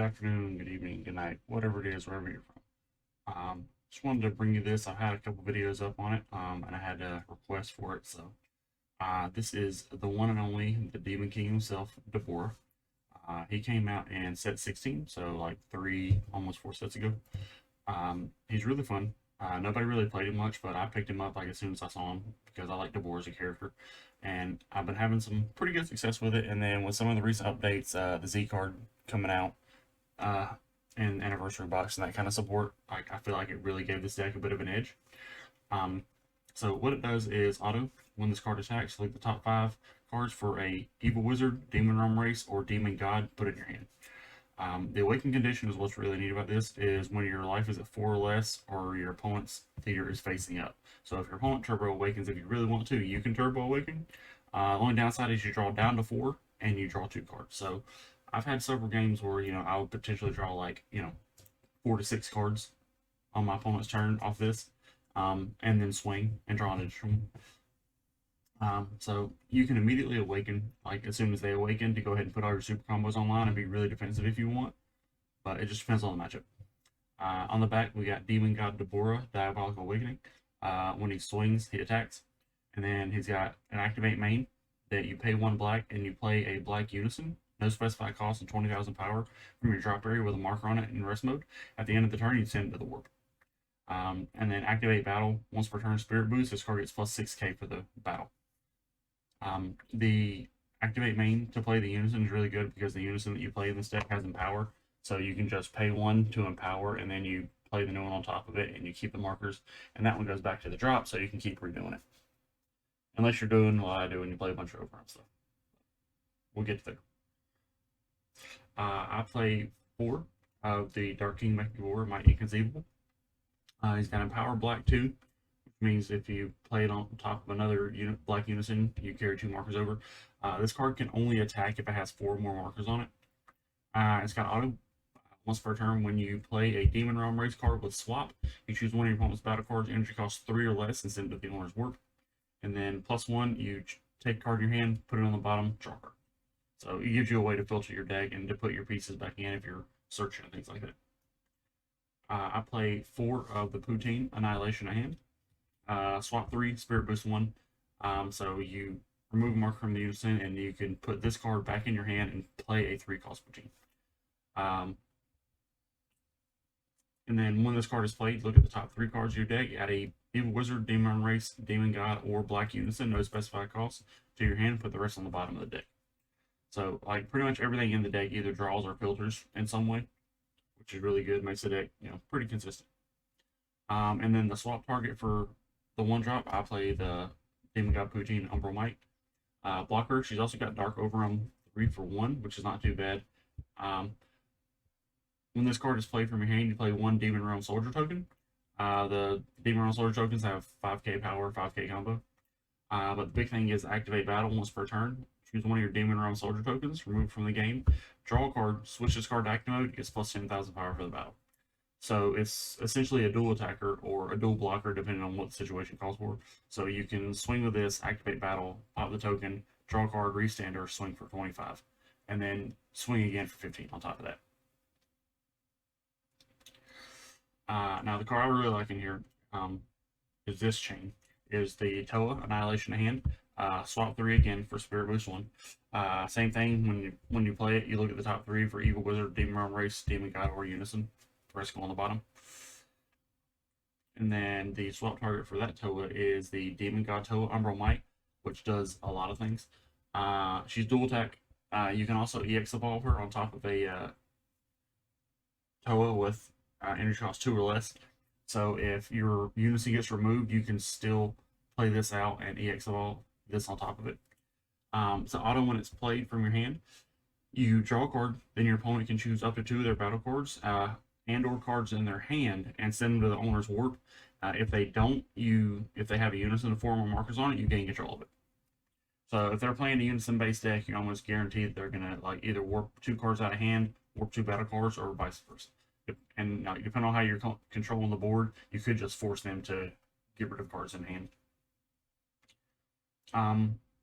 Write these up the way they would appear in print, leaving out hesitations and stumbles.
afternoon, good evening, good night, whatever it is, wherever you're from. Just wanted to bring you this. I've had a couple videos up on it, and I had a request for it. So, this is the one and only, the Demon King himself, Dabura. He came out in set 16, so like almost four sets ago. He's really fun. Nobody really played him much, but I picked him up like as soon as I saw him because I like Dabura as a character, and I've been having some pretty good success with it. And then with some of the recent updates, the Z card coming out, uh, and anniversary box and that kind of support, I feel like it really gave this deck a bit of an edge. Um, so what it does is auto, when this card attacks, select the top 5 cards for a Evil Wizard, Demon Realm Race, or Demon God, put it in your hand. The awakened condition is what's really neat about this, is when your life is at 4 or less, or your opponent's theater is facing up. So if your opponent turbo awakens, if you really want to, you can turbo awaken. The only downside is you draw down to 4 and you draw 2 cards. So I've had several games where, I would potentially draw like, 4 to 6 cards on my opponent's turn off this, and then swing and draw an additional one. So you can immediately awaken, like as soon as they awaken, to go ahead and put all your super combos online and be really defensive if you want, but it just depends on the matchup. On the back, we got Demon God Dabura, Diabolical Awakening. When he swings, he attacks. And then he's got an activate main that you pay 1 black and you play a black unison, no specified cost, and 20,000 power from your drop area with a marker on it in rest mode. At the end of the turn, you send it to the warp. And then activate battle. Once per turn, spirit boost. This card gets plus 6k for the battle. The activate main to play the unison is really good because the unison that you play in this deck has empower. So you can just pay 1 to empower, and then you play the new one on top of it, and you keep the markers, and that one goes back to the drop, so you can keep redoing it. Unless you're doing what I do and you play a bunch of overrun stuff. We'll get there. I play 4 of the Dark King Mech Might Inconceivable. He's got Empower Black 2, which means if you play it on top of another Black Unison, you carry 2 markers over. This card can only attack if it has 4 more markers on it. It's got auto. Once per turn, when you play a Demon Realm Race card with swap, you choose one of your opponent's battle cards, energy costs 3 or less, and send it to the owner's warp. And then +1, you take a card in your hand, put it on the bottom, draw a card. So it gives you a way to filter your deck and to put your pieces back in if you're searching and things like that. I play 4 of the Poutine, Annihilation a hand. Swap 3, Spirit Boost 1. So you remove a marker from the unison, and you can put this card back in your hand and play a 3-cost Poutine. And then when this card is played, look at the top 3 cards of your deck. Add a Evil Wizard, Demon Race, Demon God, or Black Unison, no specified cost, to your hand. Put the rest on the bottom of the deck. So, like, pretty much everything in the deck either draws or filters in some way, which is really good. Makes the deck, pretty consistent. And then the swap target for the 1-drop, I play the Demon God Poutine Umbral Might. Blocker, she's also got Dark Overrun 3 for 1, which is not too bad. When this card is played from your hand, you play 1 Demon Realm Soldier token. The Demon Realm Soldier tokens have 5k power, 5k combo. But the big thing is activate battle once per turn. Choose one of your Demon Realm Soldier tokens, remove it from the game, draw a card, switch this card to active mode, it gets plus 10,000 power for the battle. So it's essentially a dual attacker or a dual blocker depending on what the situation calls for. So you can swing with this, activate battle, pop the token, draw a card, restand, or swing for 25. And then swing again for 15 on top of that. Now the card I really like in here is this chain. Is the Toa, Annihilation a hand. Swap 3 again for Spirit Boost 1. Same thing, when you play it, you look at the top 3 for Evil Wizard, Demon Realm Race, Demon God, or Unison. The rest go on the bottom. And then the swap target for that Toa is the Demon God Toa Umbral Might, which does a lot of things. She's dual attack. You can also EX evolve her on top of a Toa with energy cost 2 or less. So if your Unison gets removed, you can still play this out and EX evolve this on top of it. So auto, when it's played from your hand, you draw a card, then your opponent can choose up to 2 of their battle cards and or cards in their hand and send them to the owner's warp. If they don't, if they have a Unison of 4 more markers on it, you gain control of it. So if they're playing a Unison based deck, you're almost guaranteed they're gonna either warp 2 cards out of hand, warp 2 battle cards, or vice versa. And depending on how you're controlling the board, you could just force them to get rid of cards in hand.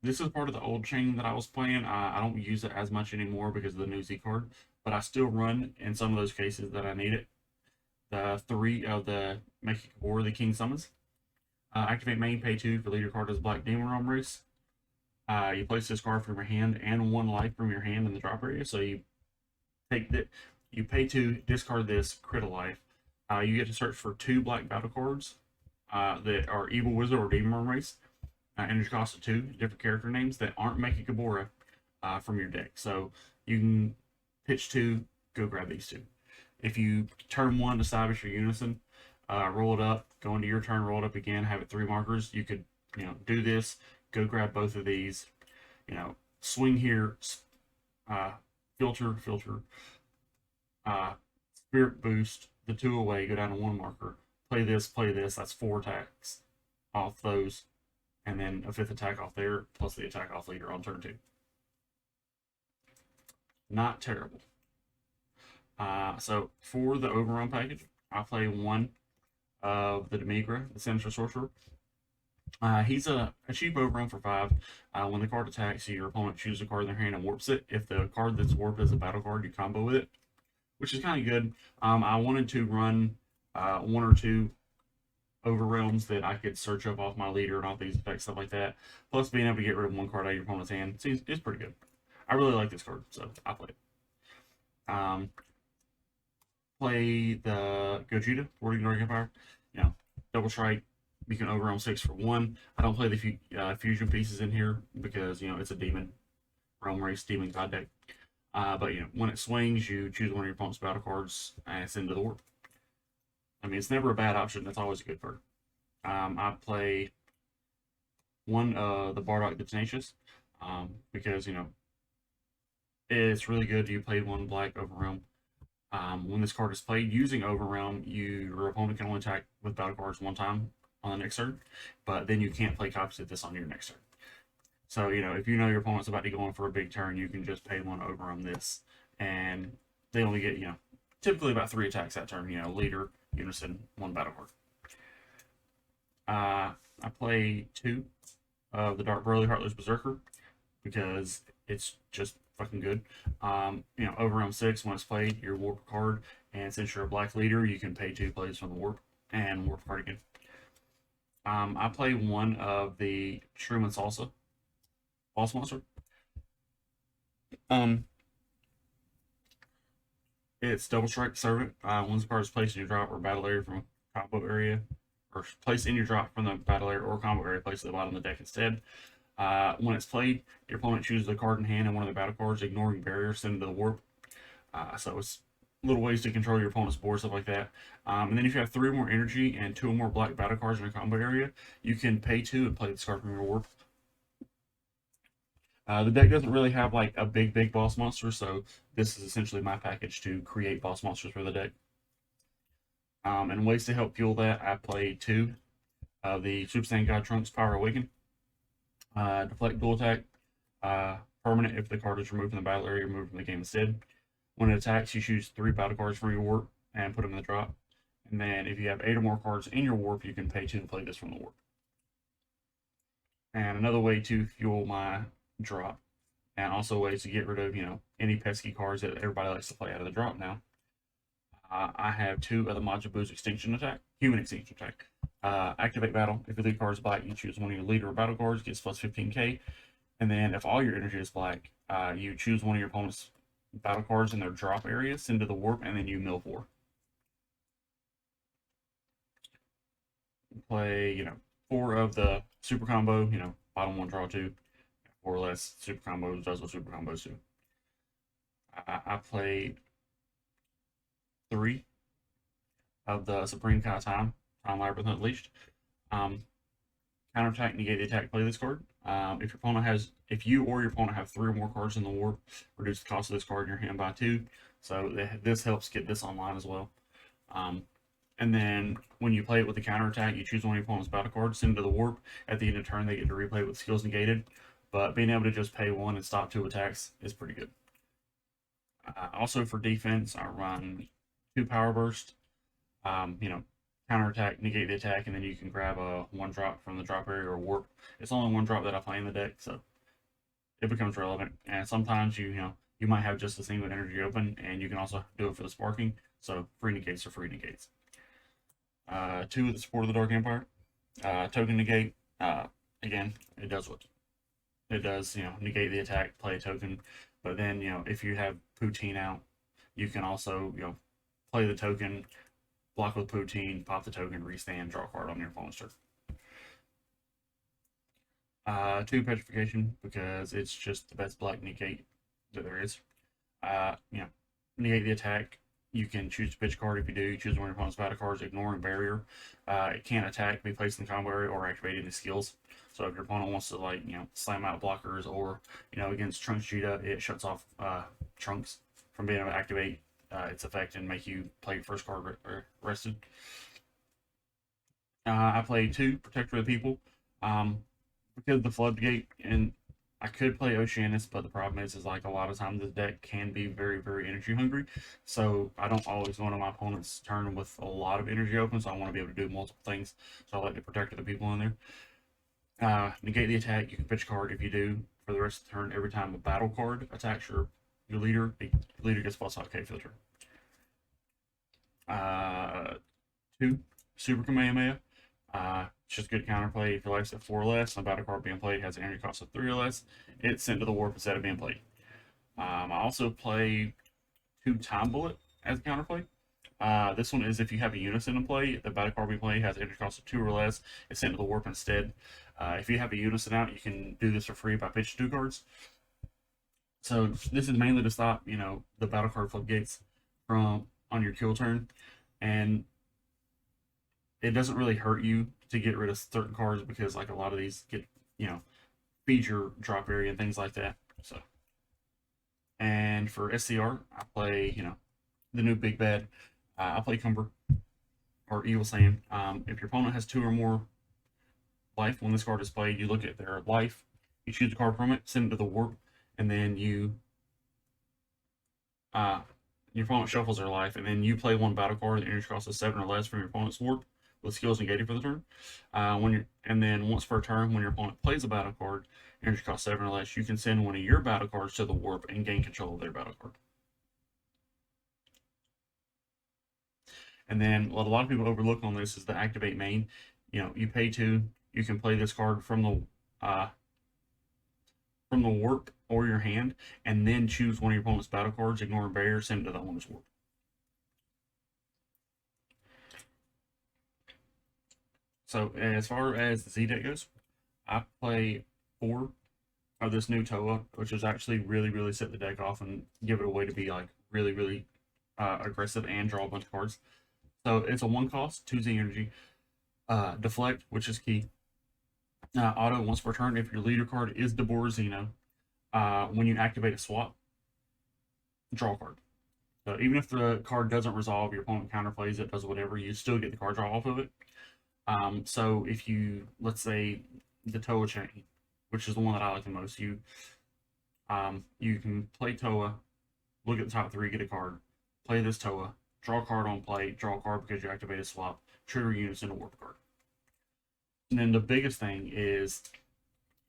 This is part of the old chain that I was playing. I don't use it as much anymore because of the new Z card, but I still run in some of those cases that I need it. The 3 of the Mechikabura, the King Summons. Activate main, pay 2 for leader card as Black Demon Realm Race. You place this card from your hand and 1 life from your hand in the drop area. So you take that, you pay 2, discard this, crit a life. You get to search for 2 black battle cards that are Evil Wizard or Demon Realm Race. Energy cost of 2 different character names that aren't Mechikabura from your deck. So you can pitch 2, go grab these 2. If you turn 1 establish your unison, roll it up, go into your turn, roll it up again, have it 3 markers. You could, do this, go grab both of these, swing here, filter, spirit boost, the 2 away, go down to 1 marker, play this, that's 4 attacks off those, and then a 5th attack off there, plus the attack off leader on turn 2. Not terrible. So for the overrun package, I play 1 of the Demigra, the Sinister Sorcerer. He's a cheap overrun for 5. When the card attacks, your opponent chooses a card in their hand and warps it. If the card that's warped is a battle card, you combo with it, which is kind of good. I wanted to run 1 or 2 overrealms that I could search up off my leader and all these effects, stuff like that. Plus, being able to get rid of 1 card out of your opponent's hand it's pretty good. I really like this card, so I play it. Play the Gogeta, Boarding Dragon Empire. Double strike. You can overwhelm 6 for 1. I don't play the fusion pieces in here because it's a demon realm race, demon god deck. But when it swings, you choose 1 of your opponent's battle cards and it's into the warp. I mean, it's never a bad option. That's always a good card. I play 1 the Bardock the Tenacious because it's really good. You played 1 black overwhelm. When this card is played using Overwhelm, your opponent can only attack with battle cards 1 time on the next turn, but then you can't play copies of this on your next turn. So, if your opponent's about to go in for a big turn, you can just pay 1 Overwhelm this, and they only get, typically about 3 attacks that turn, leader, unison, 1 battle card. I play 2 of the Dark Burly Heartless Berserker because it's just fucking good. Overwhelm 6, when it's played, your warp card, and since you're a black leader, you can pay 2 plays from the warp and warp card again. I play 1 of the Shroom and Salsa boss monster. It's Double Strike Servant. Once the card is placed in your drop or battle area from a combo area, or placed in your drop from the battle area or combo area, placed at the bottom of the deck instead. When it's played, your opponent chooses a card in hand and 1 of the battle cards, ignoring barriers, send into the warp. So it's little ways to control your opponent's board, stuff like that. And then if you have 3 more energy and 2 more black battle cards in a combo area, you can pay 2 and play this card from your warp. The deck doesn't really have like a big boss monster, so this is essentially my package to create boss monsters for the deck. And ways to help fuel that, I play 2 of the Super Saiyan God Trunks Power Awaken. Deflect dual attack, permanent if the card is removed from the battle area or removed from the game instead. When it attacks, you choose 3 battle cards from your warp and put them in the drop. And then if you have 8 or more cards in your warp, you can pay 2 to play this from the warp. And another way to fuel my drop, and also ways to get rid of any pesky cards that everybody likes to play out of the drop now. I have 2 of the Majin Buu's Extinction Attack, Human Extinction Attack. Activate battle. If your lead card is black, you choose 1 of your leader or battle cards, gets plus 15k. And then if all your energy is black, you choose 1 of your opponent's battle cards in their drop area, send to the warp, and then you mill 4. Play, 4 of the super combo, bottom 1, draw 2. 4 or less super combos, does what super combos do. I play 3 of the Supreme Kai Time Labyrinth Unleashed. Counterattack, negate the attack, play this card. If you or your opponent have 3 or more cards in the warp, reduce the cost of this card in your hand by 2. So this helps get this online as well. And then when you play it with the counterattack, you choose 1 of your opponent's battle cards, send it to the warp. At the end of turn, they get to replay it with skills negated. But being able to just pay 1 and stop 2 attacks is pretty good. Also for defense, I run 2 Power Burst. Counterattack, negate the attack, and then you can grab a 1 drop from the drop area or warp. It's only 1 drop that I play in the deck, so it becomes relevant. And sometimes you you might have just the same with energy open, and you can also do it for the sparking. So free negates are free negates. 2 with the support of the Dark Empire. Token negate. Again, it does what it does. Negate the attack, play a token. But then if you have Poutine out, you can also play the token, block with Poutine, pop the token, restand, draw a card on your opponent's turn. 2 petrification, because it's just the best black negate that there is. Negate the attack. You can choose to pitch a card. If you do, choose one of your opponent's battle cards, ignoring barrier. It can't attack, be placed in the combo area, or activate any skills. So if your opponent wants to slam out blockers, or against Trunks Cheetah, it shuts off Trunks from being able to activate its effect and make you play your first card rested. I play 2 Protector of the People. Because of the Floodgate, and I could play Oceanus, but the problem is like a lot of times this deck can be very, very energy hungry. So I don't always want my opponent's turn with a lot of energy open, so I want to be able to do multiple things. So I like to protect the people in there. Negate the attack. You can pitch a card. If you do, for the rest of the turn, every time a battle card attacks your leader, the leader gets plus 5k for the turn. 2 Super Kamehameha. It's just good counterplay. If your life's at 4 or less, and a battle card being played has an energy cost of 3 or less, it's sent to the warp instead of being played. I also play 2 Time Bullet as a counterplay. This one is if you have a unison in play, the battle card being played has an energy cost of 2 or less, it's sent to the warp instead. If you have a unison out, you can do this for free by pitching 2 cards. So this is mainly to stop, the battle card floodgates from on your kill turn, and it doesn't really hurt you to get rid of certain cards because a lot of these get feature drop area and things like that. So, and for SCR, I play the new big bad. I play Cumber or Evil Saiyan. If your opponent has 2 or more life when this card is played, you look at their life, you choose a card from it, send it to the warp, and then your opponent shuffles their life, and then you play 1 battle card. The energy cost is 7 or less from your opponent's warp, with skills negated for the turn. And then once per turn, when your opponent plays a battle card, energy cost 7 or less, you can send one of your battle cards to the warp and gain control of their battle card. And then what a lot of people overlook on this is the activate main. You pay 2, you can play this card from the warp or your hand, and then choose one of your opponent's battle cards, ignore barrier, send it to the owner's warp. So as far as the Z deck goes, I play 4 of this new Toa, which is actually really, really set the deck off and give it a way to be really, really aggressive and draw a bunch of cards. So it's a 1 cost, 2 Z energy. Deflect, which is key. Auto once per turn. If your leader card is Dabura Xeno, when you activate a swap, draw a card. So even if the card doesn't resolve, your opponent counterplays it, does whatever, you still get the card draw off of it. So if you, let's say the Toa chain, which is the one that I like the most, you can play Toa, look at the top 3, get a card, play this Toa, draw a card on play, draw a card because you activated swap, trigger unison, a warp card. And then the biggest thing is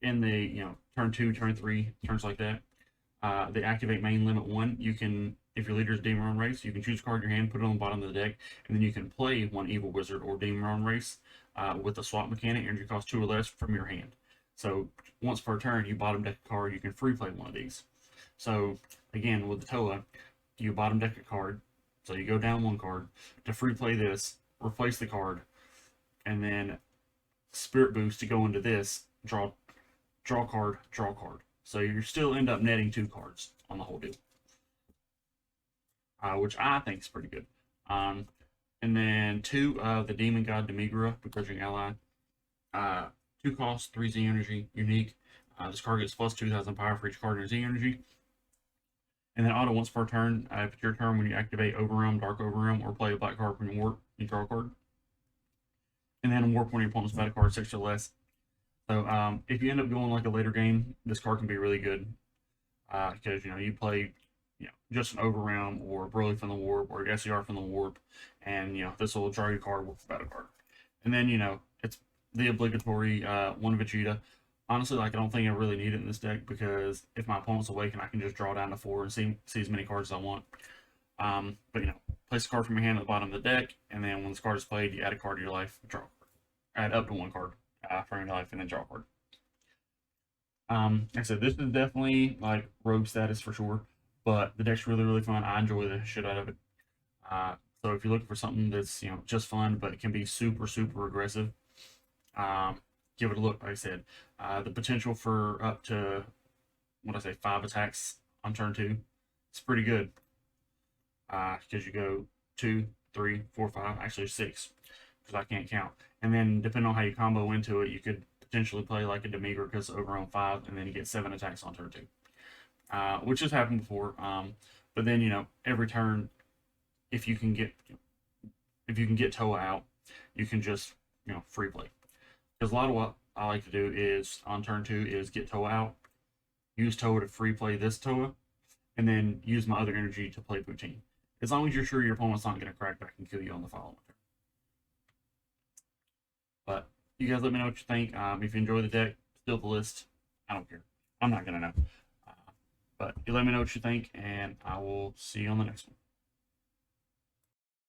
in the turn 2, turn 3, turns like that, the activate main limit 1, you can, if your leader is Demon Run Race, you can choose a card in your hand, put it on the bottom of the deck, and then you can play 1 Evil Wizard or Demon Run Race with the swap mechanic, energy cost 2 or less from your hand. So once per turn, you bottom deck a card, you can free play one of these. So again, with the Toa, you bottom deck a card, so you go down 1 card to free play this, replace the card, and then Spirit Boost to go into this, draw card, draw card. So you still end up netting 2 cards on the whole deal, which I think is pretty good. And then 2 the Demon God Demigura, begrudging ally. 2 cost, 3 Z energy, unique. This card gets plus 2,000 power for each card in your Z energy. And then auto once per turn. If it's your turn, when you activate Overrealm, Dark Overrealm, or play a black card from your warp, you draw a card. And then warp one of your opponent's battle card 6 or less. So if you end up going a later game, this card can be really good because you play just an Overrealm or Broly from the warp or SCR from the warp, and this will draw your card with the battle card. And then it's the obligatory 1 Vegeta Honestly, like, I don't think I really need it in this deck because if my opponent's awakened, I can just draw down to 4 and see as many cards as I want. But place a card from your hand at the bottom of the deck, and then when this card is played, you add a card to your life, draw a card. Add up to 1 card from your life, and then draw a card. Like I said, this is definitely like rogue status for sure, but the deck's really, really fun. I enjoy the shit out of it. So if you're looking for something that's just fun, but it can be super, super aggressive, give it a look. Like I said, the potential for up to 5 attacks on turn 2, it's pretty good. Because you go 2, 3, 4, 5, actually 6, because I can't count. And then depending on how you combo into it, you could potentially play like a Demigra because over on 5, and then you get 7 attacks on turn 2, which has happened before. But then every turn, if you can get Toa out, you can just free play. Because a lot of what I like to do is on turn 2 is get Toa out, use Toa to free play this Toa, and then use my other energy to play Poutine. As long as you're sure your opponent's not going to crack back and kill you on the following turn. But you guys let me know what you think. If you enjoy the deck, steal the list. I don't care. I'm not going to know. But you let me know what you think, and I will see you on the next one.